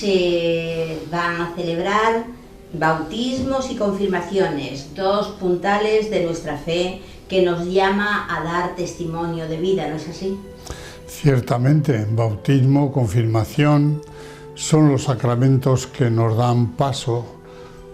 se van a celebrar bautismos y confirmaciones, dos puntales de nuestra fe que nos llama a dar testimonio de vida, ¿no es así? Ciertamente, bautismo, confirmación, son los sacramentos que nos dan paso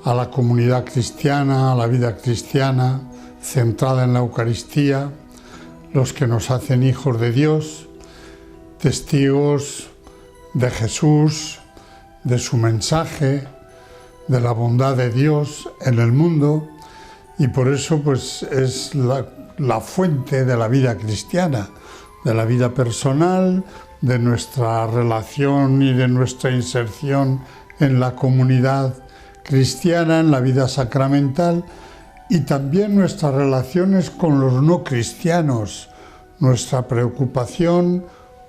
a la comunidad cristiana, a la vida cristiana, centrada en la Eucaristía, los que nos hacen hijos de Dios, testigos de Jesús, de su mensaje, de la bondad de Dios en el mundo, y por eso pues es la fuente de la vida cristiana, de la vida personal, de nuestra relación y de nuestra inserción en la comunidad cristiana, en la vida sacramental, y también nuestras relaciones con los no cristianos, nuestra preocupación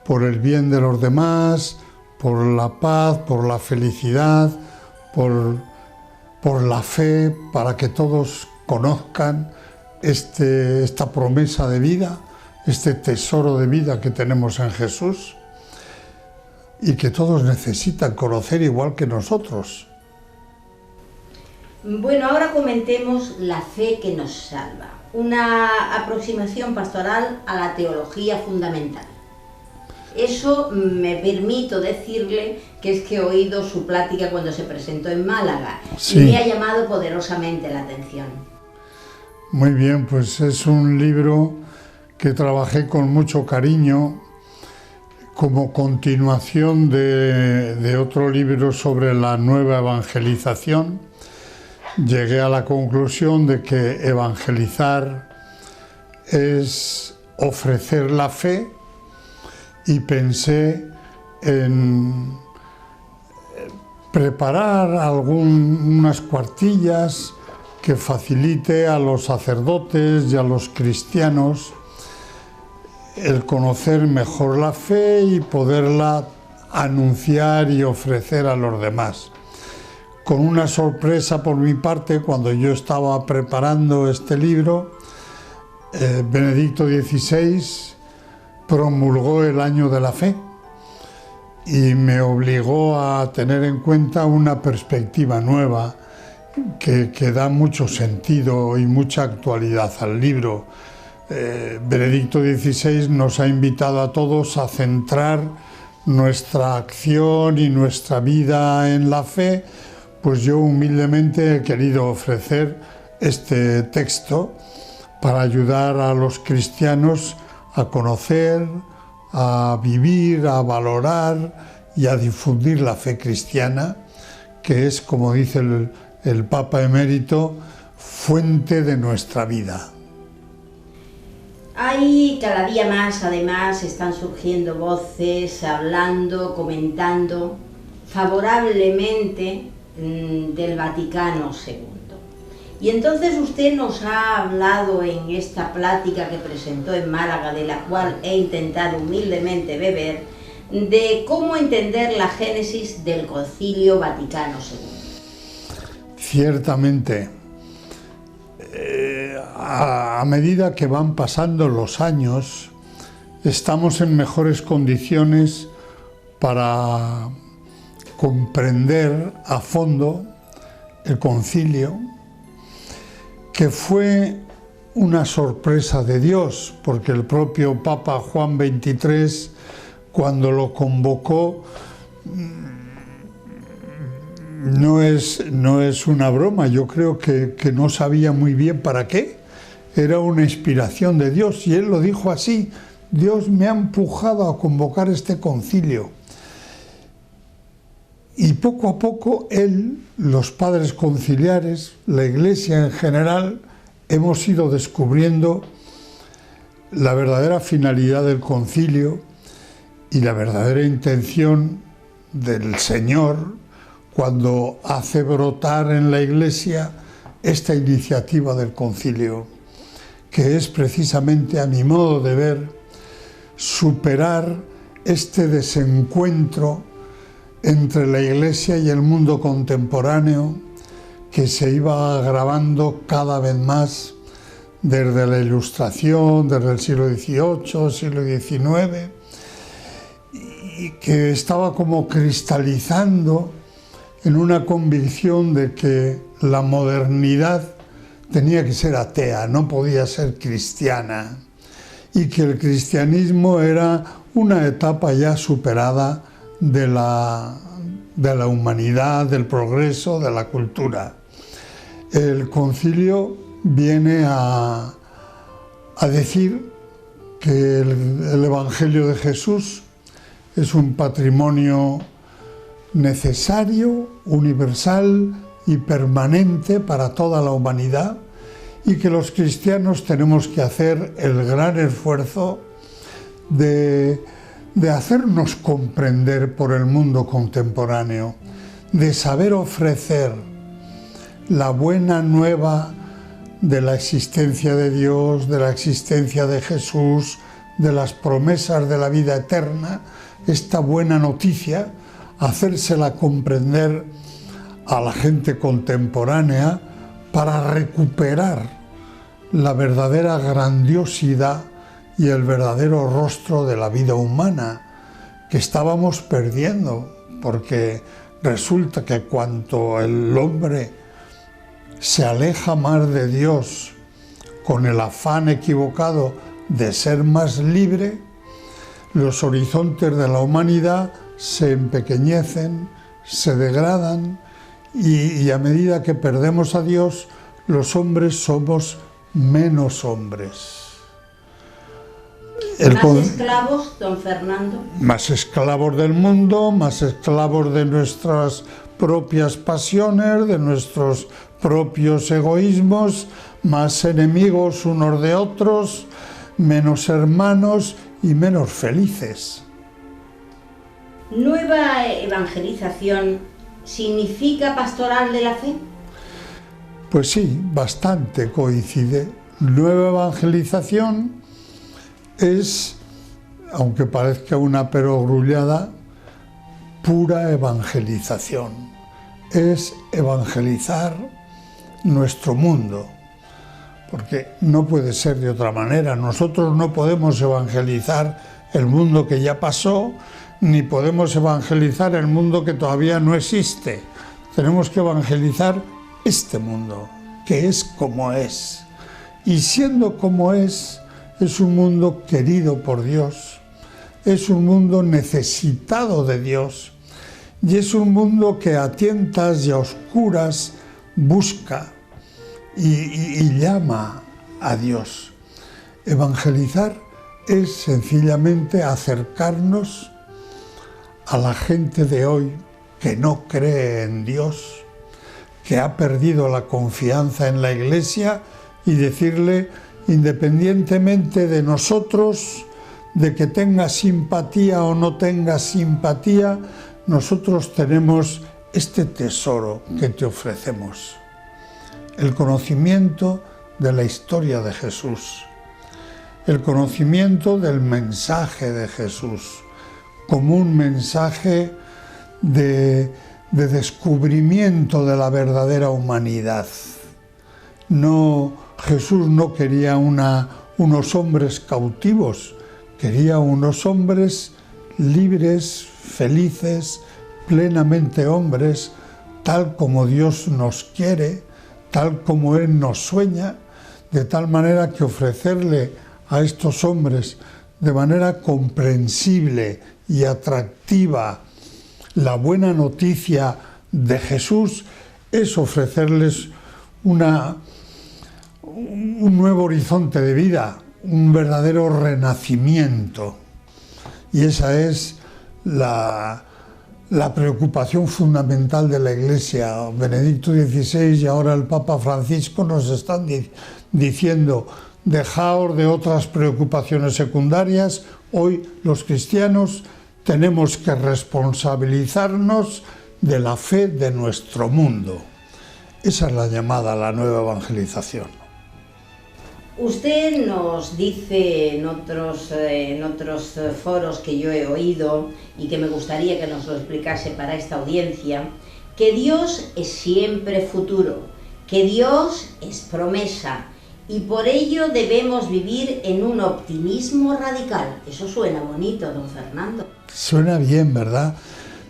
por el bien de los demás, por la paz, por la felicidad, por la fe, para que todos conozcan esta promesa de vida, este tesoro de vida que tenemos en Jesús y que todos necesitan conocer igual que nosotros. Bueno, ahora comentemos la fe que nos salva, una aproximación pastoral a la teología fundamental. Eso me permito decirle que es que he oído su plática cuando se presentó en Málaga, sí, y me ha llamado poderosamente la atención. Muy bien, pues es un libro que trabajé con mucho cariño como continuación de otro libro sobre la nueva evangelización. Llegué a la conclusión de que evangelizar es ofrecer la fe y pensé en preparar unas cuartillas que facilite a los sacerdotes y a los cristianos el conocer mejor la fe y poderla anunciar y ofrecer a los demás. Con una sorpresa por mi parte, cuando yo estaba preparando este libro, Benedicto XVI promulgó el Año de la Fe y me obligó a tener en cuenta una perspectiva nueva que da mucho sentido y mucha actualidad al libro. Benedicto XVI nos ha invitado a todos a centrar nuestra acción y nuestra vida en la fe, pues yo humildemente he querido ofrecer este texto para ayudar a los cristianos a conocer, a vivir, a valorar y a difundir la fe cristiana, que es, como dice el Papa Emérito, fuente de nuestra vida. Hay cada día más, además, están surgiendo voces, hablando, comentando favorablemente del Vaticano II. Y entonces usted nos ha hablado en esta plática que presentó en Málaga, de la cual he intentado humildemente beber, de cómo entender la génesis del Concilio Vaticano II. Ciertamente, a medida que van pasando los años, estamos en mejores condiciones para comprender a fondo el concilio, que fue una sorpresa de Dios, porque el propio Papa Juan XXIII, cuando lo convocó, no es una broma, yo creo que no sabía muy bien para qué, era una inspiración de Dios, y él lo dijo así: Dios me ha empujado a convocar este concilio. Y poco a poco él, los padres conciliares, la Iglesia en general, hemos ido descubriendo la verdadera finalidad del concilio y la verdadera intención del Señor cuando hace brotar en la Iglesia esta iniciativa del concilio, que es precisamente, a mi modo de ver, superar este desencuentro entre la Iglesia y el mundo contemporáneo que se iba agravando cada vez más desde la Ilustración, desde el siglo XVIII, siglo XIX, y que estaba como cristalizando en una convicción de que la modernidad tenía que ser atea, no podía ser cristiana, y que el cristianismo era una etapa ya superada de la humanidad, del progreso, de la cultura. El concilio viene a decir que el Evangelio de Jesús es un patrimonio necesario, universal y permanente para toda la humanidad, y que los cristianos tenemos que hacer el gran esfuerzo de hacernos comprender por el mundo contemporáneo, de saber ofrecer la buena nueva de la existencia de Dios, de la existencia de Jesús, de las promesas de la vida eterna, esta buena noticia, hacérsela comprender a la gente contemporánea para recuperar la verdadera grandiosidad y el verdadero rostro de la vida humana que estábamos perdiendo, porque resulta que cuanto el hombre se aleja más de Dios con el afán equivocado de ser más libre, los horizontes de la humanidad se empequeñecen, se degradan, y a medida que perdemos a Dios, los hombres somos menos hombres. ¿Más esclavos, don Fernando? Más esclavos del mundo, más esclavos de nuestras propias pasiones, de nuestros propios egoísmos, más enemigos unos de otros, menos hermanos y menos felices. ¿Nueva evangelización significa pastoral de la fe? Pues sí, bastante coincide. Nueva evangelización es, aunque parezca una perogrullada, pura evangelización. Es evangelizar nuestro mundo, porque no puede ser de otra manera. Nosotros no podemos evangelizar el mundo que ya pasó, ni podemos evangelizar el mundo que todavía no existe. Tenemos que evangelizar este mundo, que es como es. Y siendo como es un mundo querido por Dios, es un mundo necesitado de Dios, y es un mundo que a tientas y a oscuras busca y llama a Dios. Evangelizar es sencillamente acercarnos a la gente de hoy que no cree en Dios, que ha perdido la confianza en la Iglesia, y decirle, independientemente de nosotros, de que tenga simpatía o no tenga simpatía, nosotros tenemos este tesoro que te ofrecemos: el conocimiento de la historia de Jesús, el conocimiento del mensaje de Jesús, como un mensaje de descubrimiento de la verdadera humanidad. Jesús no quería unos hombres cautivos, quería unos hombres libres, felices, plenamente hombres, tal como Dios nos quiere, tal como Él nos sueña, de tal manera que ofrecerle a estos hombres de manera comprensible y atractiva la buena noticia de Jesús es ofrecerles un nuevo horizonte de vida, un verdadero renacimiento. Y esa es la preocupación fundamental de la Iglesia. Benedicto XVI y ahora el Papa Francisco nos están diciendo: dejaos de otras preocupaciones secundarias. Hoy los cristianos tenemos que responsabilizarnos de la fe de nuestro mundo. Esa es la llamada a la nueva evangelización. Usted nos dice en otros foros que yo he oído y que me gustaría que nos lo explicase para esta audiencia, que Dios es siempre futuro, que Dios es promesa, y por ello debemos vivir en un optimismo radical. Eso suena bonito, don Fernando. Suena bien, ¿verdad?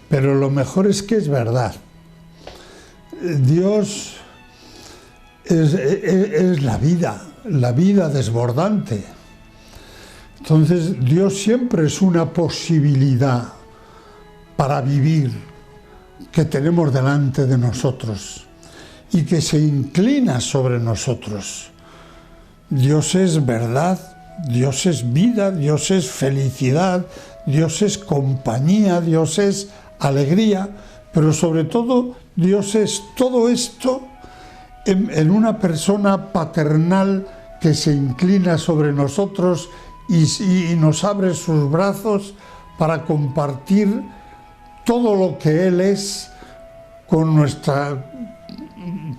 Pero lo mejor es que es verdad. Dios es la vida desbordante. Entonces Dios siempre es una posibilidad para vivir que tenemos delante de nosotros y que se inclina sobre nosotros. Dios es verdad, Dios es vida, Dios es felicidad, Dios es compañía, Dios es alegría, pero sobre todo Dios es todo esto en una persona paternal que se inclina sobre nosotros y nos abre sus brazos para compartir todo lo que Él es con nuestra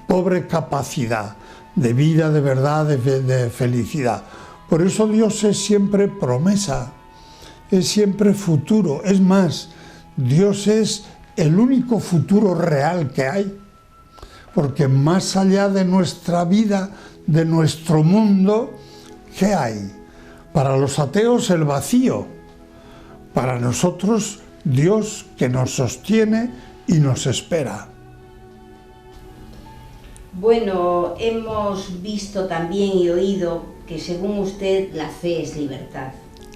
pobre capacidad de vida, de verdad, de felicidad. Por eso Dios es siempre promesa, es siempre futuro. Es más, Dios es el único futuro real que hay, porque más allá de nuestra vida, de nuestro mundo, ¿qué hay? Para los ateos el vacío, para nosotros Dios que nos sostiene y nos espera. Bueno, hemos visto también y oído que según usted la fe es libertad.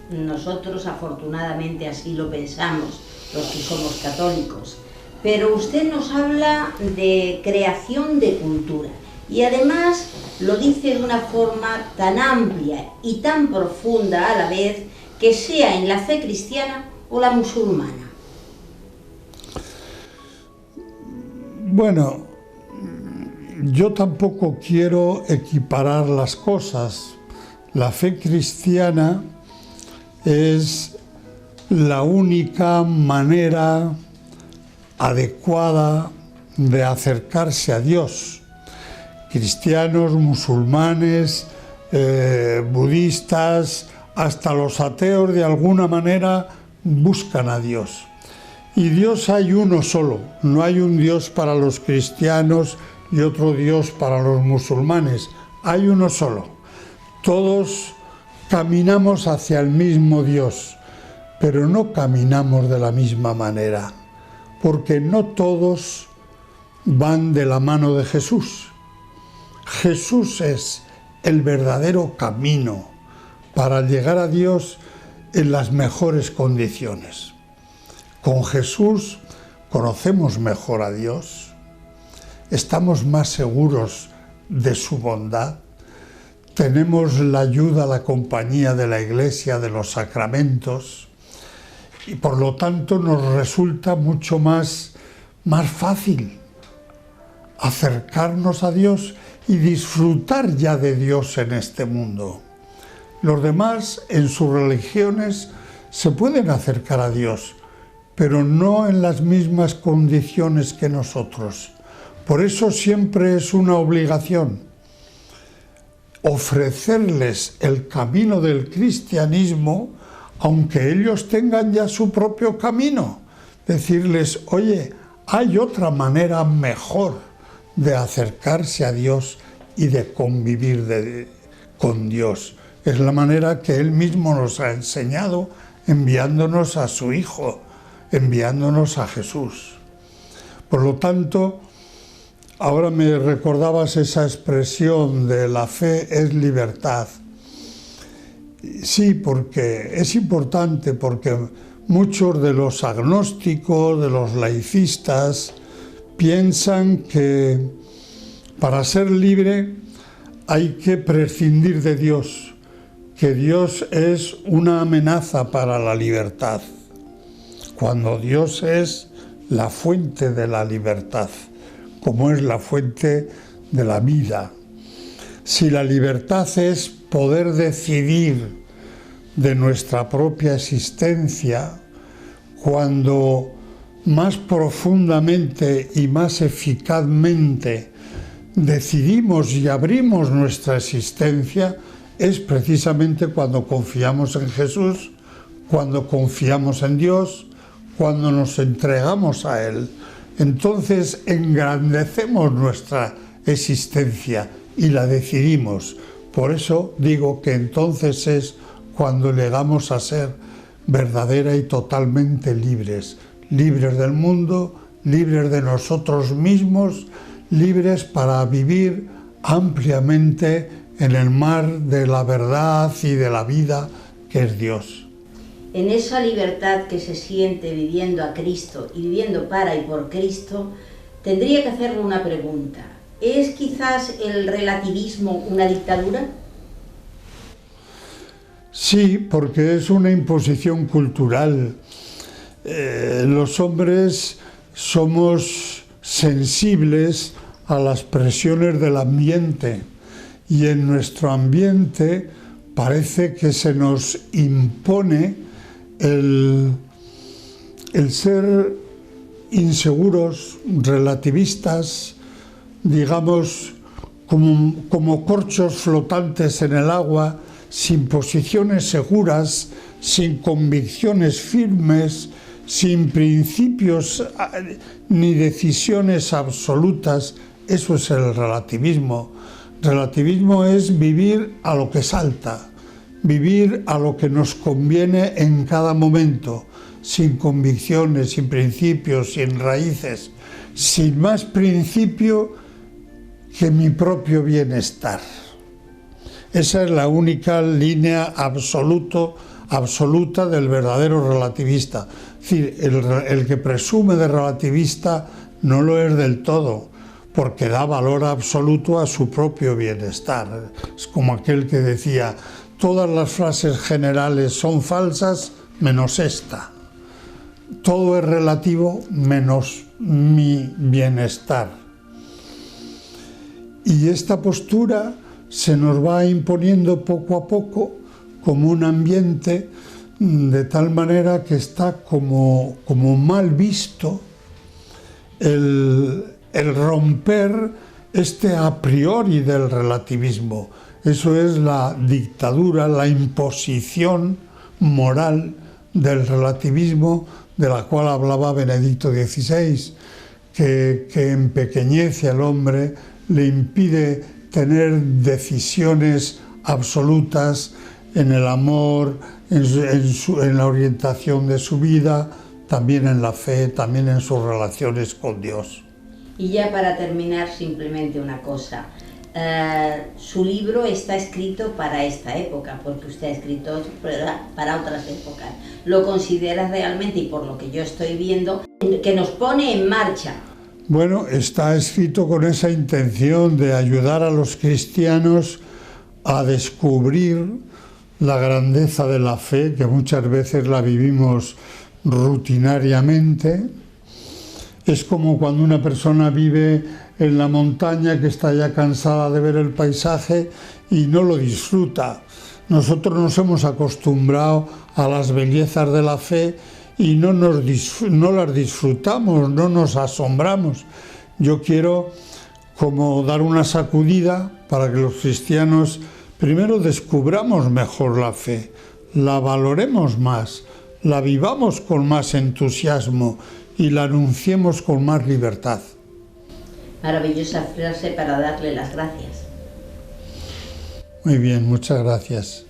Nosotros afortunadamente así lo pensamos, los que somos católicos. Pero usted nos habla de creación de cultura y además lo dice de una forma tan amplia y tan profunda a la vez que sea en la fe cristiana o la musulmana. Bueno, yo tampoco quiero equiparar las cosas. La fe cristiana es la única manera adecuada de acercarse a Dios. Cristianos, musulmanes, budistas, hasta los ateos de alguna manera buscan a Dios. Y Dios hay uno solo, no hay un Dios para los cristianos y otro Dios para los musulmanes, hay uno solo. Todos caminamos hacia el mismo Dios, pero no caminamos de la misma manera, porque no todos van de la mano de Jesús. Jesús es el verdadero camino para llegar a Dios en las mejores condiciones. Con Jesús conocemos mejor a Dios, estamos más seguros de su bondad, tenemos la ayuda, la compañía de la Iglesia, de los sacramentos, y por lo tanto nos resulta mucho más fácil acercarnos a Dios y disfrutar ya de Dios en este mundo. Los demás en sus religiones se pueden acercar a Dios, pero no en las mismas condiciones que nosotros. Por eso siempre es una obligación ofrecerles el camino del cristianismo, aunque ellos tengan ya su propio camino. Decirles, oye, hay otra manera mejor de acercarse a Dios y de convivir con Dios. Es la manera que Él mismo nos ha enseñado, enviándonos a su Hijo, enviándonos a Jesús. Por lo tanto, ahora me recordabas esa expresión de la fe es libertad. Sí, porque es importante, porque muchos de los agnósticos, de los laicistas, piensan que para ser libre hay que prescindir de Dios, que Dios es una amenaza para la libertad, cuando Dios es la fuente de la libertad, como es la fuente de la vida. Si la libertad es poder decidir de nuestra propia existencia, cuando más profundamente y más eficazmente decidimos y abrimos nuestra existencia, es precisamente cuando confiamos en Jesús, cuando confiamos en Dios, cuando nos entregamos a Él. Entonces engrandecemos nuestra existencia y la decidimos. Por eso digo que entonces es cuando llegamos a ser verdadera y totalmente libres, libres del mundo, libres de nosotros mismos, libres para vivir ampliamente en el mar de la verdad y de la vida que es Dios. En esa libertad que se siente viviendo a Cristo y viviendo para y por Cristo, tendría que hacerle una pregunta. ¿Es quizás el relativismo una dictadura? Sí, porque es una imposición cultural. Los hombres somos sensibles a las presiones del ambiente y en nuestro ambiente parece que se nos impone el ser inseguros, relativistas, digamos, como corchos flotantes en el agua, sin posiciones seguras, sin convicciones firmes, sin principios ni decisiones absolutas. Eso es el relativismo. Relativismo es vivir a lo que salta, vivir a lo que nos conviene en cada momento, sin convicciones, sin principios, sin raíces, sin más principio que mi propio bienestar. Esa es la única línea absoluta del verdadero relativista. Es decir, el que presume de relativista no lo es del todo, porque da valor absoluto a su propio bienestar. Es como aquel que decía, todas las frases generales son falsas menos esta. Todo es relativo menos mi bienestar. Y esta postura se nos va imponiendo poco a poco como un ambiente de tal manera que está como mal visto el romper este a priori del relativismo. Eso es la dictadura, la imposición moral del relativismo de la cual hablaba Benedicto XVI, que empequeñece al hombre, le impide tener decisiones absolutas en el amor, en la orientación de su vida, también en la fe, también en sus relaciones con Dios. Y ya para terminar, simplemente una cosa. Su libro está escrito para esta época, porque usted ha escrito para otras épocas. ¿Lo considera realmente, y por lo que yo estoy viendo, que nos pone en marcha? Bueno, está escrito con esa intención de ayudar a los cristianos a descubrir la grandeza de la fe, que muchas veces la vivimos rutinariamente. Es como cuando una persona vive en la montaña, que está ya cansada de ver el paisaje y no lo disfruta. Nosotros nos hemos acostumbrado a las bellezas de la fe y no las disfrutamos, no nos asombramos. Yo quiero como dar una sacudida para que los cristianos primero descubramos mejor la fe, la valoremos más, la vivamos con más entusiasmo y la anunciemos con más libertad. Maravillosa frase para darle las gracias. Muy bien, muchas gracias.